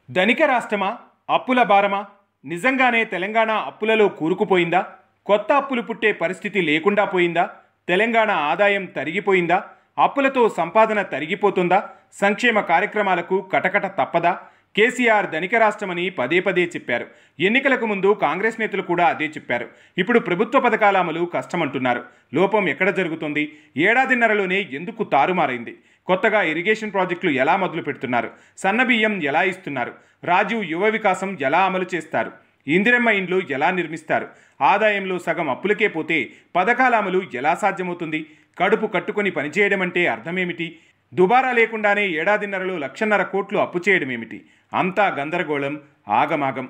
ధనిక రాష్ట్రమా, అప్పుల భారమా? నిజంగానే తెలంగాణ అప్పులలో కూరుకుపోయిందా? కొత్త అప్పులు పుట్టే పరిస్థితి లేకుండా పోయిందా? తెలంగాణ ఆదాయం తరిగిపోయిందా? అప్పులతో సంపాదన తరిగిపోతుందా? సంక్షేమ కార్యక్రమాలకు కటకట తప్పదా? కేసీఆర్ ధనిక రాష్ట్రమని పదే పదే చెప్పారు. ఎన్నికలకు ముందు కాంగ్రెస్ నేతలు కూడా అదే చెప్పారు. ఇప్పుడు ప్రభుత్వ పథకాల అమలు కష్టమంటున్నారు. లోపం ఎక్కడ జరుగుతుంది? ఏడాదిన్నరలోనే ఎందుకు తారుమారైంది? కొత్తగా ఇరిగేషన్ ప్రాజెక్టులు ఎలా మొదలు పెడుతున్నారు? సన్నబియ్యం ఎలా ఇస్తున్నారు? రాజీవ్ యువ వికాసం ఎలా అమలు చేస్తారు? ఇందిరమ్మ ఇండ్లు ఎలా నిర్మిస్తారు? ఆదాయంలో సగం అప్పులకే పోతే పథకాల అమలు ఎలా సాధ్యమవుతుంది? కడుపు కట్టుకొని పనిచేయడం అంటే అర్థమేమిటి? దుబారా లేకుండానే ఏడాదిన్నరలో 1,50,000 కోట్లు అప్పు చేయడం ఏమిటి? అంతా గందరగోళం, ఆగమాగం.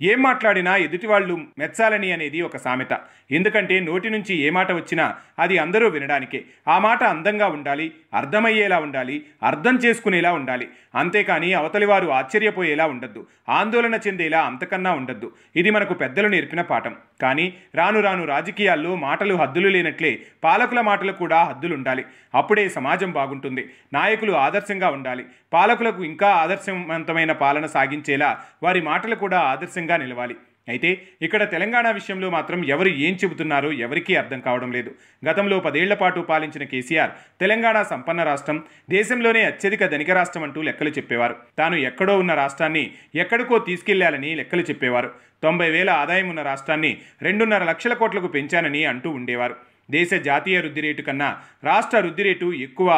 ఏం మాట్లాడినా ఎదుటివాళ్లు మెచ్చాలని అనేది ఒక సామెత. ఎందుకంటే నోటి నుంచి ఏ మాట వచ్చినా అది అందరూ వినడానికే. ఆ మాట అందంగా ఉండాలి, అర్థమయ్యేలా ఉండాలి, అర్థం చేసుకునేలా ఉండాలి. అంతేకాని అవతలివారు ఆశ్చర్యపోయేలా ఉండద్దు, ఆందోళన చెందేలా అంతకన్నా ఉండద్దు. ఇది మనకు పెద్దలు నేర్పిన పాఠం. కానీ రాను రాను రాజకీయాల్లో మాటలు హద్దులు లేనట్లే పాలకుల మాటలు కూడా హద్దులుండాలి. అప్పుడే సమాజం బాగుంటుంది. నాయకులు ఆదర్శంగా ఉండాలి. పాలకులకు ఇంకా ఆదర్శవంతమైన పాలన సాగించేలా వారి మాటలు కూడా ఆదర్శంగా నిలవాలి. అయితే ఇక్కడ తెలంగాణ విషయంలో మాత్రం ఎవరు ఏం చెబుతున్నారో ఎవరికీ అర్థం కావడం లేదు. గతంలో 10 ఏళ్ల పాటు పాలించిన కేసీఆర్ తెలంగాణ సంపన్న రాష్ట్రం, దేశంలోనే అత్యధిక ధనిక రాష్ట్రం అంటూ లెక్కలు చెప్పేవారు. తాను ఎక్కడో ఉన్న రాష్ట్రాన్ని ఎక్కడికో తీసుకెళ్లాలని లెక్కలు చెప్పేవారు. 90,000 ఆదాయం ఉన్న రాష్ట్రాన్ని 2.5 లక్షల కోట్లకు పెంచానని అంటూ ఉండేవారు. దేశ జాతీయ వృద్ధి రేటు కన్నా రాష్ట్ర వృద్ధి రేటు ఎక్కువ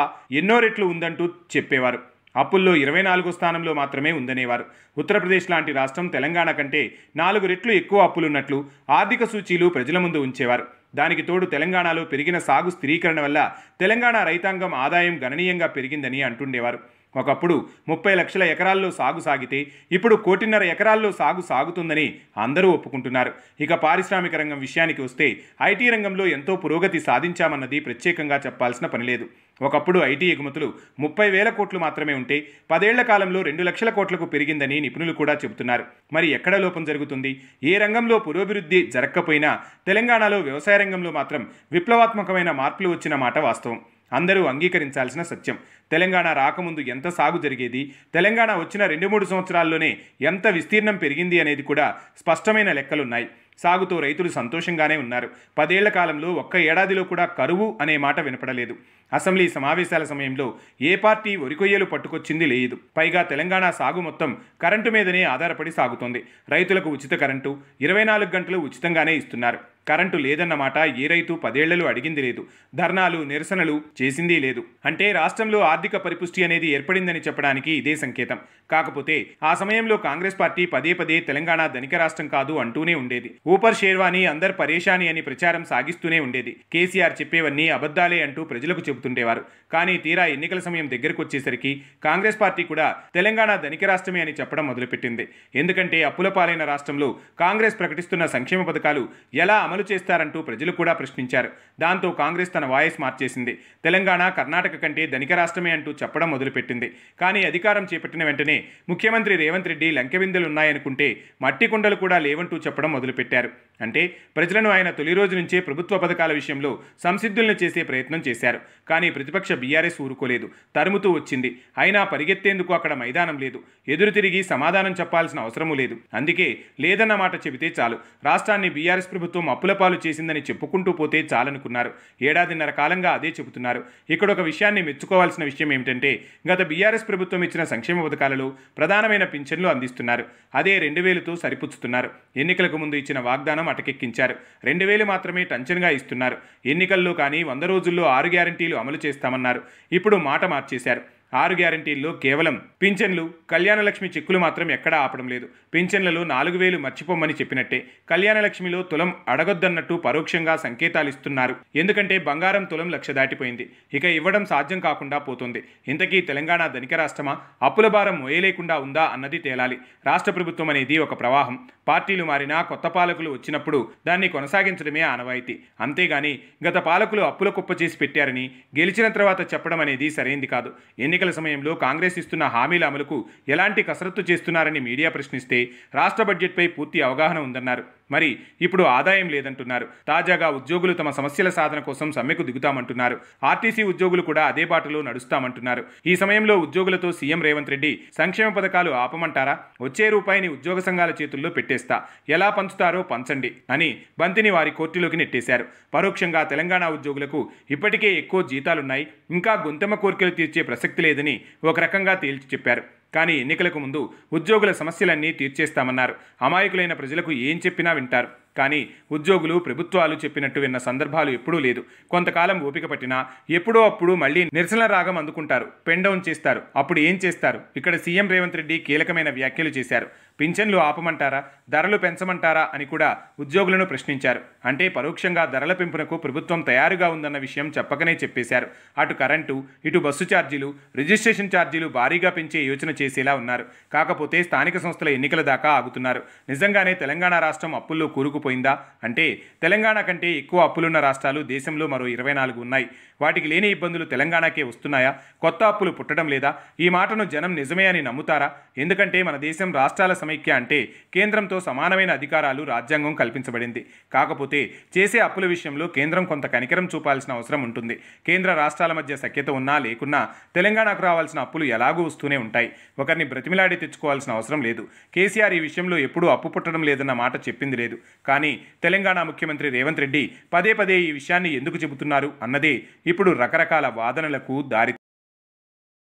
ఎన్నో రెట్లు ఉందంటూ చెప్పేవారు. అప్పుల్లో 24వ స్థానంలో మాత్రమే ఉందనేవారు. ఉత్తరప్రదేశ్ లాంటి రాష్ట్రం తెలంగాణ కంటే 4 రెట్లు ఎక్కువ అప్పులున్నట్లు ఆర్థిక సూచీలు ప్రజల ముందు ఉంచేవారు. దానికి తోడు తెలంగాణలో పెరిగిన సాగు స్థిరీకరణ వల్ల తెలంగాణ రైతాంగం ఆదాయం గణనీయంగా పెరిగిందని అంటుండేవారు. ఒకప్పుడు 30 లక్షల ఎకరాల్లో సాగు సాగితే ఇప్పుడు 1,50,00,000 ఎకరాల్లో సాగు సాగుతుందని అందరూ ఒప్పుకుంటున్నారు. ఇక పారిశ్రామిక రంగం విషయానికి వస్తే ఐటీ రంగంలో ఎంతో పురోగతి సాధించామన్నది ప్రత్యేకంగా చెప్పాల్సిన పనిలేదు. ఒకప్పుడు ఐటీ ఎగుమతులు 30,000 కోట్లు మాత్రమే ఉంటే 10 ఏళ్ల కాలంలో 2 లక్షల కోట్లకు పెరిగిందని నిపుణులు కూడా చెబుతున్నారు. మరి ఎక్కడ లోపం జరుగుతుంది? ఏ రంగంలో పురోభివృద్ధి జరగకపోయినా తెలంగాణలో వ్యవసాయ రంగంలో మాత్రం విప్లవాత్మకమైన మార్పులు వచ్చిన మాట వాస్తవం. అందరూ అంగీకరించాల్సిన సత్యం. తెలంగాణ రాకముందు ఎంత సాగు జరిగేది, తెలంగాణ వచ్చిన 2-3 సంవత్సరాల్లోనే ఎంత విస్తీర్ణం పెరిగింది అనేది కూడా స్పష్టమైన లెక్కలున్నాయి. సాగుతో రైతులు సంతోషంగానే ఉన్నారు. 10 ఏళ్ల కాలంలో ఒక్క ఏడాదిలో కూడా కరువు అనే మాట వినపడలేదు. అసెంబ్లీ సమావేశాల సమయంలో ఏ పార్టీ ఒరికొయ్యలు పట్టుకొచ్చింది లేదు. పైగా తెలంగాణ సాగు మొత్తం కరెంటు మీదనే ఆధారపడి సాగుతోంది. రైతులకు ఉచిత కరెంటు 24 గంటలు ఉచితంగానే ఇస్తున్నారు. కరెంటు లేదన్న మాట ఏ రైతు 10 ఏళ్లలో అడిగింది లేదు. ధర్నాలు, నిరసనలు చేసింది లేదు. అంటే రాష్ట్రంలో ఆర్థిక పరిపుష్టి అనేది ఏర్పడిందని చెప్పడానికి ఇదే సంకేతం. కాకపోతే ఆ సమయంలో కాంగ్రెస్ పార్టీ పదే పదే తెలంగాణ ధనిక రాష్ట్రం కాదు అంటూనే ఉండేది. ఊపర్ షేర్వానీ అందర్ పరేషాని అని ప్రచారం సాగిస్తూనే ఉండేది. కేసీఆర్ చెప్పేవన్నీ అబద్ధాలే అంటూ ప్రజలకు చెబుతుండేవారు. కానీ తీరా ఎన్నికల సమయం దగ్గరకు వచ్చేసరికి కాంగ్రెస్ పార్టీ కూడా తెలంగాణ ధనిక రాష్ట్రమే అని చెప్పడం మొదలుపెట్టింది. ఎందుకంటే అప్పుల పాలైన రాష్ట్రంలో కాంగ్రెస్ ప్రకటిస్తున్న సంక్షేమ పథకాలు ఎలా అమలు చేస్తారంటూ ప్రజలు కూడా ప్రశ్నించారు. దాంతో కాంగ్రెస్ తన వాయిస్ మార్చేసింది. తెలంగాణ కర్ణాటక కంటే ధనిక రాష్ట్రమే అంటూ చెప్పడం మొదలుపెట్టింది. కానీ అధికారం చేపట్టిన వెంటనే ముఖ్యమంత్రి రేవంత్ రెడ్డి లంకెబిందెలున్నాయనుకుంటే మట్టి కుండలు కూడా లేవంటూ చెప్పడం మొదలుపెట్టారు. అంటే ప్రజలను ఆయన తొలి రోజు నుంచే ప్రభుత్వ పథకాల విషయంలో సంసిద్ధులను చేసే ప్రయత్నం చేశారు. కానీ ప్రతిపక్ష బీఆర్ఎస్ ఊరుకోలేదు, తరుముతూ వచ్చింది. అయినా పరిగెత్తేందుకు అక్కడ మైదానం లేదు. ఎదురు తిరిగి సమాధానం చెప్పాల్సిన అవసరమూ లేదు. అందుకే లేదన్న మాట చెబితే చాలు. రాష్ట్రాన్ని బీఆర్ఎస్ ప్రభుత్వం అప్పుల పాలు చేసిందని చెప్పుకుంటూ పోతే చాలనుకున్నారు. ఏడాదిన్నర కాలంగా అదే చెబుతున్నారు. ఇక్కడ ఒక విషయాన్ని మెచ్చుకోవాల్సిన విషయం ఏమిటంటే గత బీఆర్ఎస్ ప్రభుత్వం ఇచ్చిన సంక్షేమ పథకాలలో ప్రధానమైన పింఛన్లు అందిస్తున్నారు. అదే 2,000తో సరిపుచ్చుతున్నారు. ఎన్నికలకు ముందు ఇచ్చిన వాగ్దానం అటకెక్కించారు. 2,000 మాత్రమే టంచన్గా ఇస్తున్నారు. ఎన్నికల్లో కానీ 100 రోజుల్లో 6 గ్యారంటీలు అమలు చేస్తామన్నారు. ఇప్పుడు మాట మార్చేశారు. 6 గ్యారంటీల్లో కేవలం పింఛన్లు, కళ్యాణలక్ష్మి చెక్కులు మాత్రం ఎక్కడా ఆపడం లేదు. పింఛన్లలో 4,000 మర్చిపోమ్మని చెప్పినట్టే కళ్యాణలక్ష్మిలో తులం అడగొద్దన్నట్టు పరోక్షంగా సంకేతాలు ఇస్తున్నారు. ఎందుకంటే బంగారం తులం 1,00,000 దాటిపోయింది. ఇక ఇవ్వడం సాధ్యం కాకుండా పోతుంది. ఇంతకీ తెలంగాణ ధనిక రాష్ట్రమా, అప్పుల భారం మోయలేకుండా ఉందా అన్నది తేలాలి. రాష్ట్ర ప్రభుత్వం అనేది ఒక ప్రవాహం. పార్టీలు మారినా కొత్త పాలకులు వచ్చినప్పుడు దాన్ని కొనసాగించడమే ఆనవాయితీ. అంతేగాని గత పాలకులు అప్పుల కుప్ప చేసి పెట్టారని గెలిచిన తర్వాత చెప్పడం అనేది సరైంది కాదు. ఎన్నికల సమయంలో కాంగ్రెస్ ఇస్తున్న హామీల అమలుకు ఎలాంటి కసరత్తు చేస్తున్నారని మీడియా ప్రశ్నిస్తే రాష్ట్ర బడ్జెట్పై పూర్తి అవగాహన ఉందన్నారు. మరి ఇప్పుడు ఆదాయం లేదంటున్నారు. తాజాగా ఉద్యోగులు తమ సమస్యల సాధన కోసం సమ్మెకు దిగుతామంటున్నారు. ఆర్టీసీ ఉద్యోగులు కూడా అదే బాటలో నడుస్తామంటున్నారు. ఈ సమయంలో ఉద్యోగులతో సీఎం రేవంత్ రెడ్డి సంక్షేమ పథకాలు ఆపమంటారా? వచ్చే రూపాయిని ఉద్యోగ సంఘాల చేతుల్లో పెట్టేస్తా, ఎలా పంచుతారో పంచండి అని బంతిని వారి కోర్టులోకి నెట్టేశారు. పరోక్షంగా తెలంగాణ ఉద్యోగులకు ఇప్పటికే ఎక్కువ జీతాలున్నాయి, ఇంకా గొంతెమ్మ కోరికలు తీర్చే ప్రసక్తి లేదని ఒక రకంగా తేల్చి చెప్పారు. కానీ ఎన్నికలకు ముందు ఉద్యోగుల సమస్యలన్నీ తీర్చేస్తామన్నారు. అమాయకులైన ప్రజలకు ఏం చెప్పినా వింటారు. కానీ ఉద్యోగులు ప్రభుత్వాలు చెప్పినట్టు విన్న సందర్భాలు ఎప్పుడూ లేదు. కొంతకాలం ఓపిక పట్టినా ఎప్పుడో అప్పుడు మళ్ళీ నిరసన రాగం అందుకుంటారు, పెన్ డౌన్ చేస్తారు. అప్పుడు ఏం చేస్తారు? ఇక్కడ సీఎం రేవంత్ రెడ్డి కీలకమైన వ్యాఖ్యలు చేశారు. పింఛన్లు ఆపమంటారా, ధరలు పెంచమంటారా అని కూడా ఉద్యోగులను ప్రశ్నించారు. అంటే పరోక్షంగా ధరల పెంపునకు ప్రభుత్వం తయారుగా ఉందన్న విషయం చెప్పకనే చెప్పేశారు. అటు కరెంటు, ఇటు బస్సు ఛార్జీలు, రిజిస్ట్రేషన్ ఛార్జీలు భారీగా పెంచే యోచన చేసేలా ఉన్నారు. కాకపోతే స్థానిక సంస్థల ఎన్నికల దాకా ఆగుతున్నారు. నిజంగానే తెలంగాణ రాష్ట్రం అప్పుల్లో కూరుకుపోయిందా? అంటే తెలంగాణ కంటే ఎక్కువ అప్పులున్న రాష్ట్రాలు దేశంలో మరో 24 ఉన్నాయి. వాటికి లేని ఇబ్బందులు తెలంగాణకే వస్తున్నాయా? కొత్త అప్పులు పుట్టడం లేదా? ఈ మాటను జనం నిజమే అని నమ్ముతారా? ఎందుకంటే మన దేశం రాష్ట్రాల సమైక్య అంటే కేంద్రంతో సమానమైన అధికారాలు రాజ్యాంగం కల్పించబడింది. కాకపోతే చేసే అప్పుల విషయంలో కేంద్రం కొంత కనికరం చూపాల్సిన అవసరం ఉంటుంది. కేంద్ర రాష్ట్రాల మధ్య సఖ్యత ఉన్నా లేకున్నా తెలంగాణకు రావాల్సిన అప్పులు ఎలాగూ వస్తూనే ఉంటాయి. ఒకరిని బ్రతిమిలాడి తెచ్చుకోవాల్సిన అవసరం లేదు. కేసీఆర్ ఈ విషయంలో ఎప్పుడూ అప్పు పుట్టడం లేదన్న మాట చెప్పింది లేదు. కానీ తెలంగాణ ముఖ్యమంత్రి రేవంత్ రెడ్డి పదే పదే ఈ విషయాన్ని ఎందుకు చెబుతున్నారు అన్నదే ఇప్పుడు రకరకాల వాదనలకు దారి